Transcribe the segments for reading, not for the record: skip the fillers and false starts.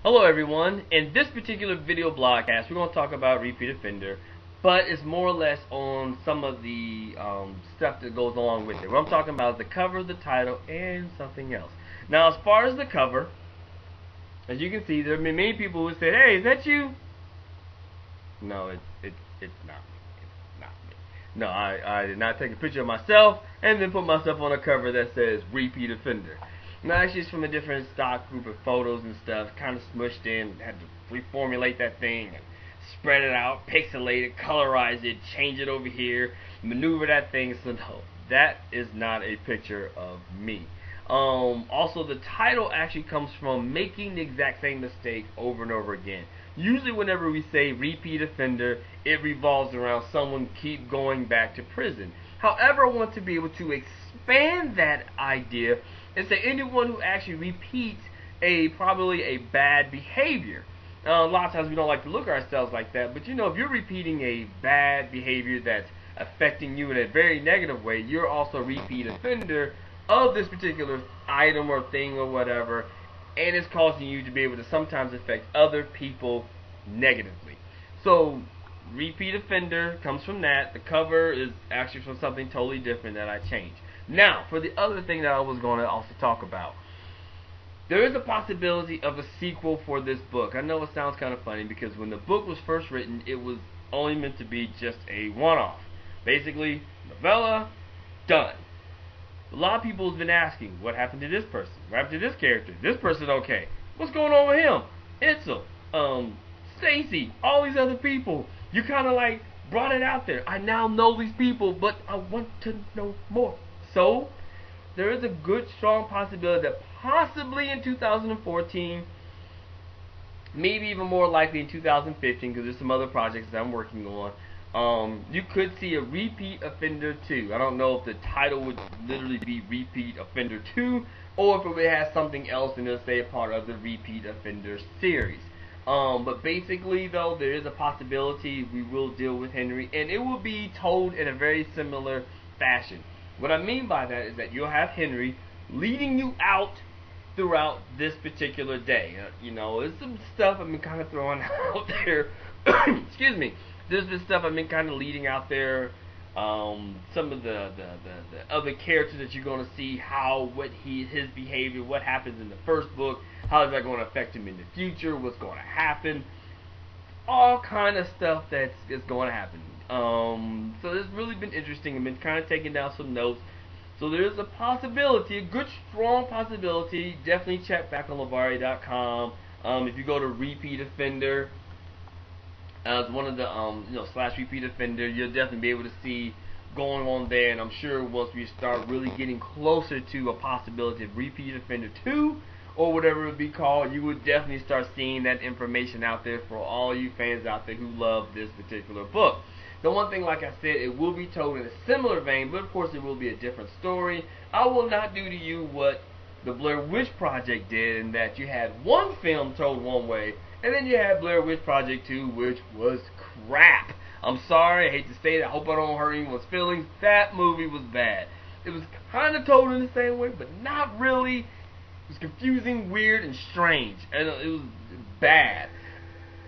Hello everyone. In this particular video blogcast, we're going to talk about repeat offender, but it's more or less on some of the stuff that goes along with it. What I'm talking about is the cover, the title, and something else. Now, as far as the cover, as you can see, there have been many people who said, "Hey, is that you?" No, it's not me. It's not me. No, I did not take a picture of myself and then put myself on a cover that says repeat offender. No, actually, it's from a different stock group of photos and stuff, kind of smushed in. Had to reformulate that thing and spread it out, pixelate it, colorize it, change it over here, maneuver that thing. So no, that is not a picture of me. Also, the title actually comes from making the exact same mistake over and over again. Usually, whenever we say repeat offender, it revolves around someone keep going back to prison. However, I want to be able to expand that idea and say anyone who actually repeats probably a bad behavior. A lot of times we don't like to look at ourselves like that, but you know, if you're repeating a bad behavior that's affecting you in a very negative way, you're also a repeat offender of this particular item or thing or whatever, and it's causing you to be able to sometimes affect other people negatively. So repeat offender comes from that. The cover is actually from something totally different that I changed. Now, for the other thing that I was going to also talk about, there is a possibility of a sequel for this book. I know it sounds kind of funny because when the book was first written, it was only meant to be just a one-off. Basically, novella, done. A lot of people have been asking, what happened to this person? What happened to this character? This person okay? What's going on with him? Itzel, Stacy, all these other people. You kind of like brought it out there. I now know these people, but I want to know more. So, there is a good, strong possibility that possibly in 2014, maybe even more likely in 2015, because there's some other projects that I'm working on, you could see a Repeat Offender 2. I don't know if the title would literally be Repeat Offender 2, or if it would have something else and it'll say a part of the Repeat Offender series. But basically, though, there is a possibility we will deal with Henry, and it will be told in a very similar fashion. What I mean by that is that you'll have Henry leading you out throughout this particular day. You know, there's some stuff I've been kind of throwing out there. Excuse me. There's been stuff I've been kind of leading out there. Some of the other characters that you're going to see, his behavior, what happens in the first book, how is that going to affect him in the future, what's going to happen, all kind of stuff that's going to happen. So it's really been interesting. I've been kind of taking down some notes. So there's a possibility, a good strong possibility. Definitely check back on Lavari.com. If you go to Repeat Offender, as one of the / Repeat Offender, you'll definitely be able to see going on there. And I'm sure once we start really getting closer to a possibility of Repeat Offender 2 or whatever it would be called, you would definitely start seeing that information out there for all you fans out there who love this particular book. The one thing, like I said, it will be told in a similar vein, but of course it will be a different story. I will not do to you what the Blair Witch Project did, in that you had one film told one way, and then you had Blair Witch Project 2, which was crap. I'm sorry, I hate to say that, I hope I don't hurt anyone's feelings. That movie was bad. It was kind of told in the same way, but not really. It was confusing, weird, and strange, and it was bad.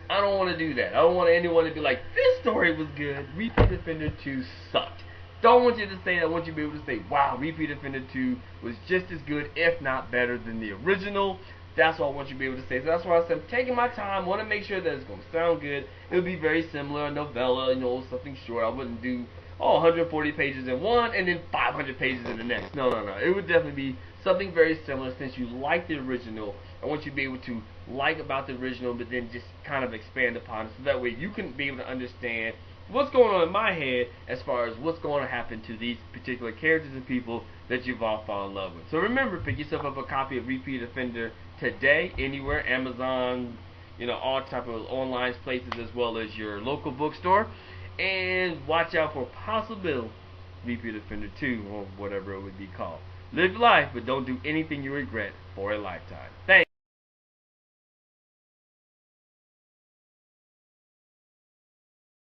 I don't want to do that. I don't want anyone to be like, this story was good, Repeat Offender 2 sucked. Don't want you to say that. I want you to be able to say, wow, Repeat Offender 2 was just as good, if not better, than the original. That's what I want you to be able to say. So that's why I said I'm taking my time. I want to make sure that it's going to sound good. It'll be very similar, a novella, something short. I wouldn't do 140 pages in one and then 500 pages in the next. No. It would definitely be something very similar. Since you like the original, I want you to be able to like about the original, but then just kind of expand upon it, so that way you can be able to understand what's going on in my head as far as what's going to happen to these particular characters and people that you've all fallen in love with. So remember, pick yourself up a copy of Repeat Offender today, anywhere, Amazon, all type of online places, as well as your local bookstore. And watch out for possible Repeat Offender 2, or whatever it would be called. Live life, but don't do anything you regret for a lifetime. Thanks.